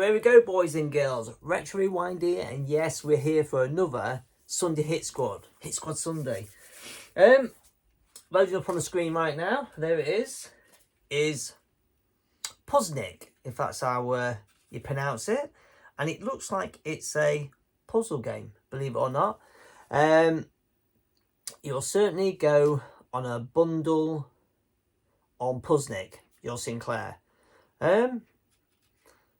here we go, boys and girls. Retro Rewind here, and yes, we're here for another Sunday Hit Squad Sunday. Loading up on the screen right now, there it is Puzznic, if that's how you pronounce it. And it looks like it's a puzzle game, believe it or not. You'll certainly go on a bundle on Puzznic, your Sinclair.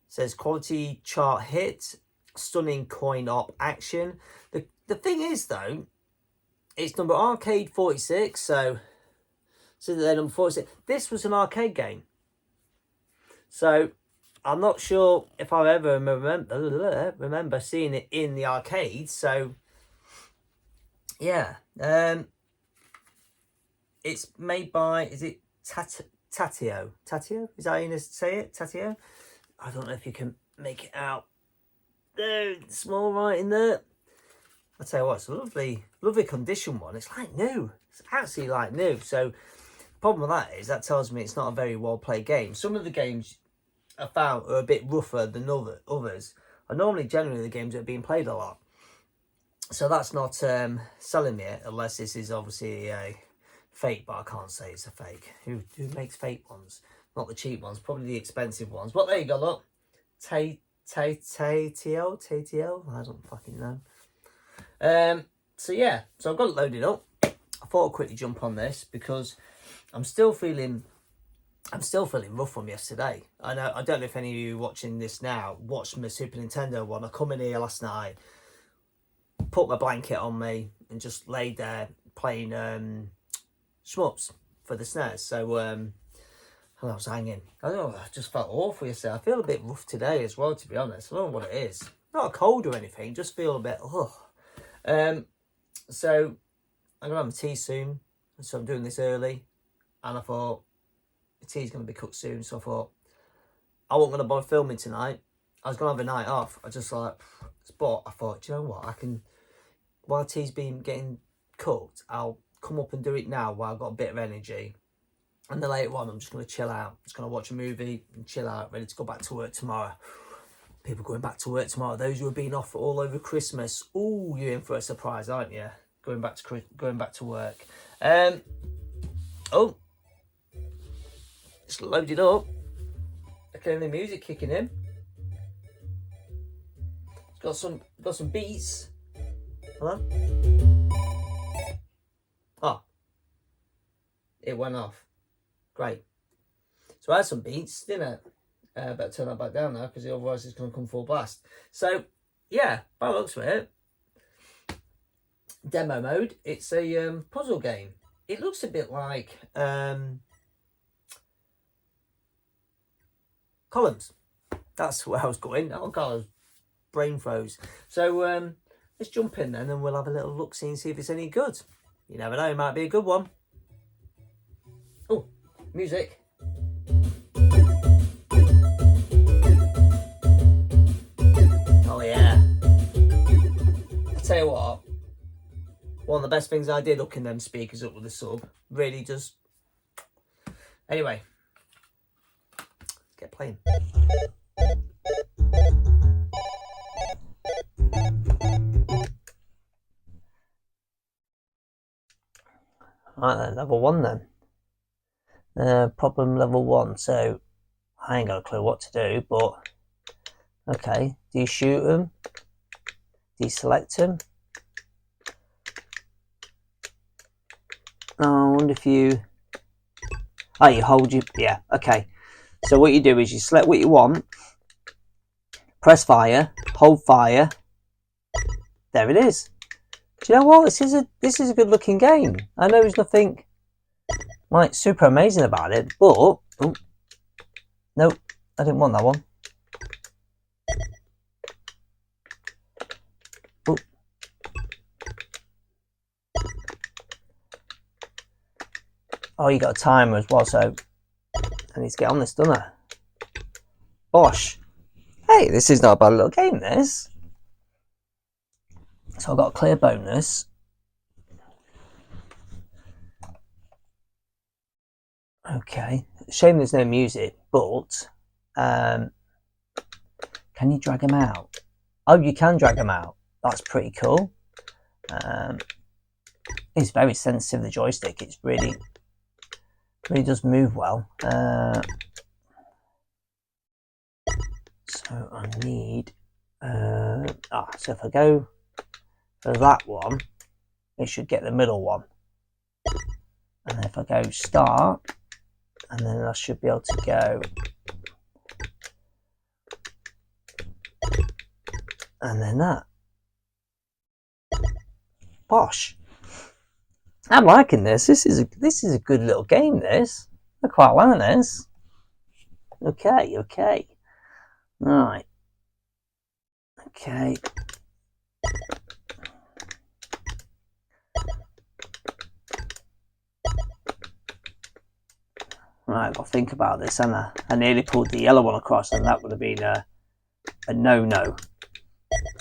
Says quality chart hit, stunning coin op action. The thing is though, it's number arcade 46, so they're number 46. This was an arcade game, so I'm not sure if I ever remember seeing it in the arcade. So yeah, it's made by, is it Tatio? Tatio? Is that how you say it? Tatio? I don't know if you can make it out. There, small right in there. I'll tell you what, it's a lovely condition one. It's like new. It's actually like new. So the problem with that is that tells me it's not a very well played game. Some of the games I found are a bit rougher than others. Are normally generally the games that are being played a lot. So that's not selling me it, unless this is obviously a fake, but I can't say it's a fake. Who makes fake ones? Not the cheap ones, probably the expensive ones. But there you go, look. TTL? I don't fucking know. So yeah, so I've got it loaded up. I thought I'd quickly jump on this because I'm still feeling rough from yesterday. I don't know if any of you watching this now watched my Super Nintendo one. I come in here last night, put my blanket on me, and just laid there playing shmups for the SNES. So and I was hanging. I don't know, I just felt awful yesterday. I feel a bit rough today as well, to be honest. I don't know what it is. Not a cold or anything, just feel a bit so I'm gonna have my tea soon, so I'm doing this early, and I thought the tea's gonna be cooked soon, so I thought I wasn't gonna bother filming tonight. I was gonna have a night off. I thought, do you know what, I can, while tea's been getting cooked, I'll come up and do it now while I've got a bit of energy, and then later on I'm just gonna chill out, just gonna watch a movie and chill out, ready to go back to work tomorrow. People going back to work tomorrow. Those who have been off all over Christmas. Ooh, you're in for a surprise, aren't you? Going back to work. Oh, it's loaded up. Okay, the music kicking in. It's got some beats. Hello. Oh, it went off. Great. So I had some beats, didn't it? Better turn that back down now, because otherwise it's going to come full blast. So yeah, by the looks of it, demo mode, it's a puzzle game. It looks a bit like Columns. That's where I was going. Oh god, brain froze. So let's jump in then, and we'll have a little look see and see if it's any good. You never know, it might be a good one. Oh, music. Tell you what, one of the best things I did hooking them speakers up with the sub, really just, anyway, get playing. Right then, level 1 then. Problem level 1, so I ain't got a clue what to do, but okay, do you shoot them? Deselect them. Oh, I wonder if you... Oh, you hold your... Yeah, okay. So what you do is you select what you want, press fire, hold fire. There it is. Do you know what? This is a good looking game. I know there's nothing like super amazing about it, but... Oh, nope, I didn't want that one. Oh, you got a timer as well, so I need to get on this, don't I? Bosh. Hey, this is not a bad little game, this. So I've got a clear bonus. Okay. Shame there's no music, but Can you drag them out? Oh, you can drag them out. That's pretty cool. It's very sensitive, the joystick. It's really does move well. So I need so if I go for that one, it should get the middle one. And then if I go start, and then I should be able to go, and then that. Bosh. I'm liking this. This is a good little game. This, I quite like this. Okay. Right. Okay. Right, I've got to think about this, and I nearly pulled the yellow one across, and that would have been a no-no.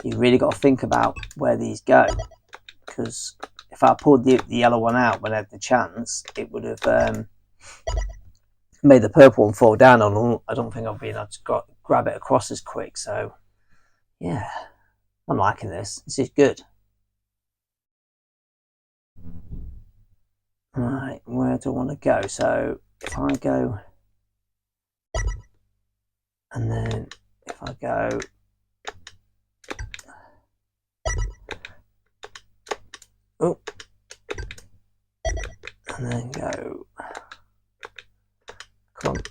You really got to think about where these go, because if I pulled the yellow one out when I had the chance, it would have made the purple one fall down. I don't think I've been able to grab it across as quick. So, yeah, I'm liking this. This is good. Right, where do I want to go? So if I go, and then if I go, oh, and then go, come on.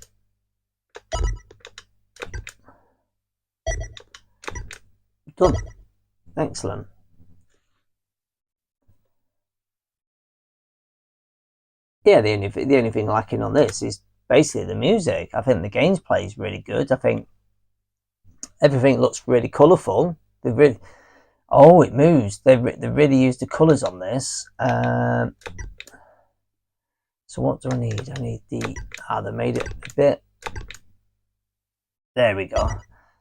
Done. Excellent. Yeah, the only thing lacking on this is basically the music. I think the gameplay is really good. I think everything looks really colourful. It moves. They really used the colours on this. So what do I need? I need they made it a bit. There we go.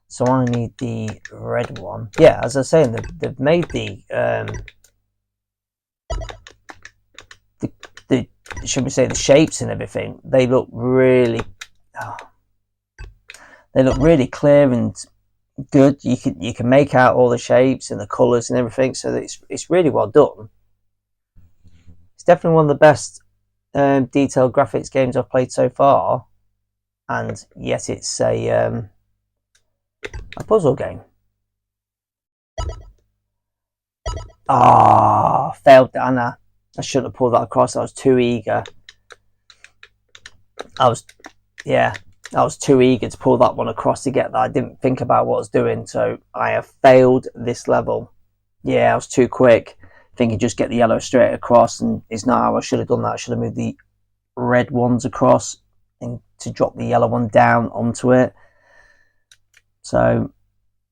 So I need the red one. Yeah, as I was saying, they've made the should we say the shapes and everything. They look really clear and good. You can make out all the shapes and the colours and everything. So it's really well done. It's definitely one of the best detailed graphics games I've played so far, and yet it's a puzzle game. Failed, Anna. I shouldn't have pulled that across. I was too eager. I was too eager to pull that one across to get that. I didn't think about what I was doing, so I have failed this level. Yeah, I was too quick, thinking just get the yellow straight across, and it's not how I should have done that. I should have moved the red ones across and to drop the yellow one down onto it. So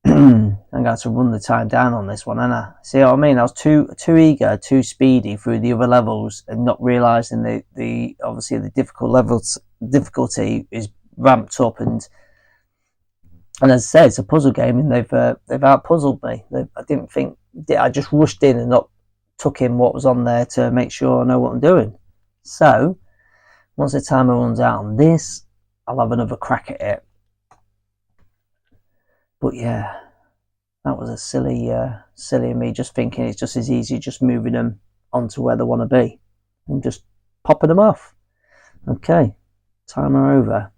I'm going to have to run the time down on this one, Anna. See what I mean? I was too eager, too speedy through the other levels, and not realising the obviously the difficulty is ramped up, and as I said, it's a puzzle game, and they've out puzzled me. I didn't think. I just rushed in and not took in what was on there to make sure I know what I'm doing. So once the timer runs out on this, I'll have another crack at it. But yeah, that was a silly of me just thinking it's just as easy just moving them onto where they want to be and just popping them off. Okay, timer over.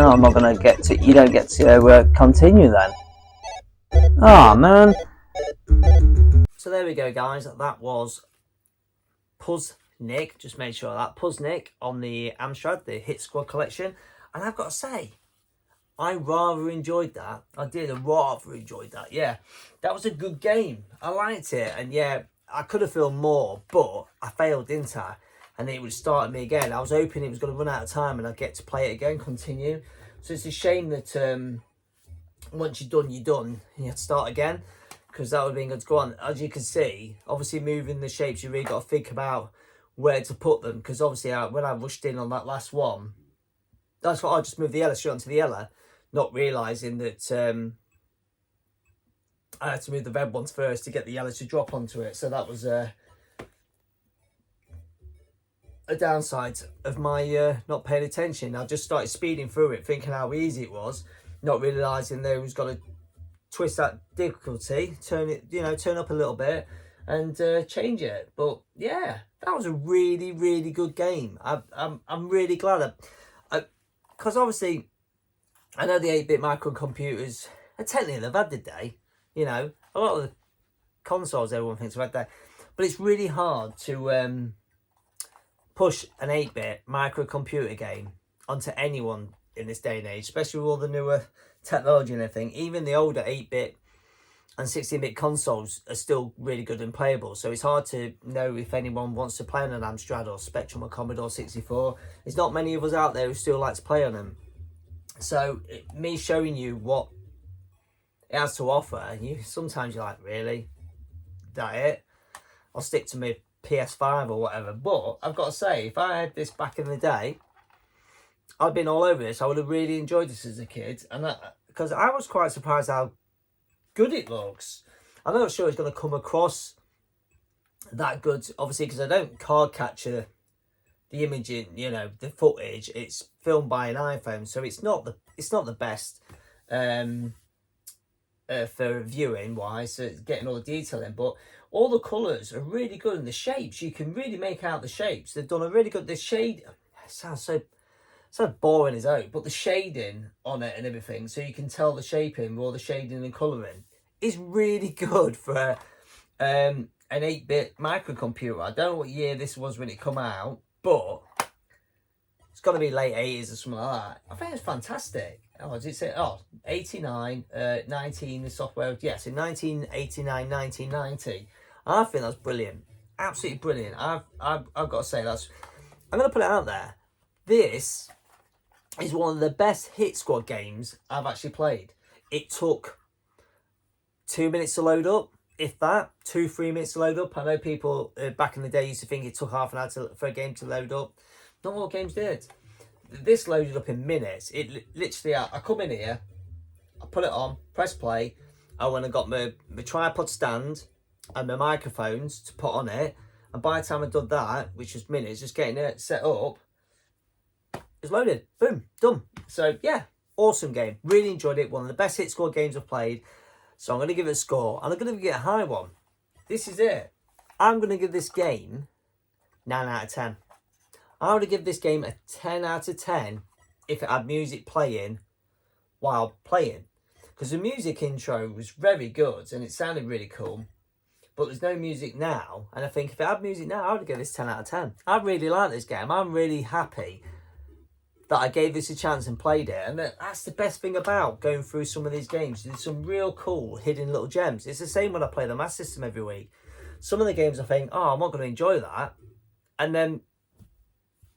Oh, I'm not going to get to. You don't get to continue then. Oh man. So there we go, guys. That was Puzznic. Just made sure of that. Puzznic on the Amstrad, the Hit Squad collection. And I've got to say, I rather enjoyed that. I did. I rather enjoyed that. Yeah, that was a good game. I liked it. And yeah, I could have filmed more, but I failed, didn't I? And it would start me again. I was hoping it was going to run out of time and I'd get to play it again, continue. So it's a shame that once you're done, and you have to start again, because that would have been good to go on. As you can see, obviously moving the shapes, you really got to think about where to put them, because obviously when I rushed in on that last one, that's what I just moved the yellow straight onto the yellow, not realising that I had to move the red ones first to get the yellow to drop onto it. So that was a downside of my not paying attention. I just started speeding through it, thinking how easy it was, not realising there was got to twist that difficulty, turn it, turn up a little bit, and change it. But yeah, that was a really, really good game. I'm really glad, because obviously I know the 8-bit microcomputers, technically they've had the day. A lot of the consoles everyone thinks have had that, but it's really hard to push an 8-bit microcomputer game onto anyone in this day and age, especially with all the newer technology and everything. Even the older 8-bit and 16-bit consoles are still really good and playable, so it's hard to know if anyone wants to play on an Amstrad or Spectrum or Commodore 64. There's not many of us out there who still like to play on them. So me showing you what it has to offer, and sometimes you're like, really? That it? I'll stick to my PS5 or whatever. But I've got to say, if I had this back in the day, I'd been all over this. I would have really enjoyed this as a kid, and because I was quite surprised how good it looks. I'm not sure it's going to come across that good, obviously, because I don't card capture the imaging, the footage. It's filmed by an iPhone, so it's not the best for viewing wise, so getting all the detail in. But all the colours are really good, and the shapes, you can really make out the shapes. They've done a really good, the shade, it sounds so boring as out, but the shading on it and everything, so you can tell the shaping with all the shading and colouring, is really good for an 8-bit microcomputer. I don't know what year this was when it come out, but it's got to be late 80s or something like that. I think it's fantastic. Oh, did it say? Oh, 89, 19, the software. Yes, in 1989, 1990. I think that's brilliant. Absolutely brilliant. I've got to say, I'm going to put it out there. This is one of the best Hit Squad games I've actually played. It took 2 minutes to load up, if that, 2-3 minutes to load up. I know people back in the day used to think it took half an hour for a game to load up. Not all games did. This loaded up in minutes. It literally, I come in here, I put it on, press play. I went and got my tripod stand and my microphones to put on it. And by the time I did that, which was minutes, just getting it set up, it's loaded. Boom, done. So yeah, awesome game. Really enjoyed it. One of the best Hit Squad games I've played. So I'm going to give it a score. And I'm going to give it a high one. This is it. I'm going to give this game 9 out of 10. I would give this game a 10 out of 10 if it had music playing while playing. Because the music intro was very good and it sounded really cool. But there's no music now. And I think if it had music now, I would give this 10 out of 10. I really like this game. I'm really happy that I gave this a chance and played it. And that's the best thing about going through some of these games. There's some real cool hidden little gems. It's the same when I play the Master System every week. Some of the games I think, oh, I'm not going to enjoy that. And then,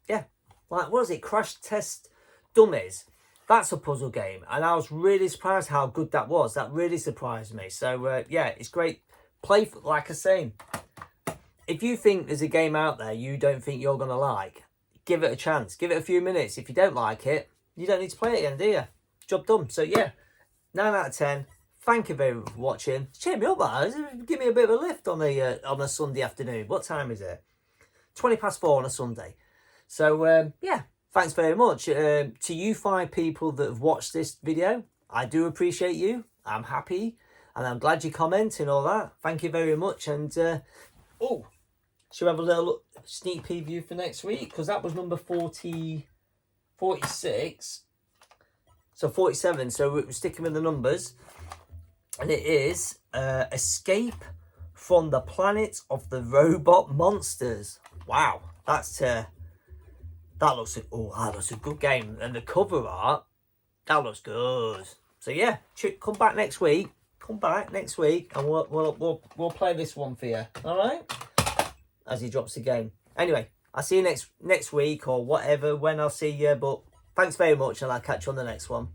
yeah, like, what is it? Crash Test Dummies. That's a puzzle game. And I was really surprised how good that was. That really surprised me. So, yeah, it's great. Play, like I say, if you think there's a game out there you don't think you're going to like, give it a chance. Give it a few minutes. If you don't like it, you don't need to play it again, do you? Job done. So, yeah, 9 out of 10. Thank you very much for watching. Cheer me up, that. Give me a bit of a lift on a Sunday afternoon. What time is it? 4:20 on a Sunday. So, yeah, thanks very much. To you 5 people that have watched this video, I do appreciate you. I'm happy. And I'm glad you comment and all that. Thank you very much. And, should we have a little sneak preview for next week? Because that was number 46. So 47. So we're sticking with the numbers. And it is Escape from the Planet of the Robot Monsters. Wow. That looks a good game. And the cover art, that looks good. So yeah, come back next week. Come back next week and we'll play this one for you. All right? As he drops the game. Anyway, I'll see you next week or whatever when I'll see you. But thanks very much and I'll catch you on the next one.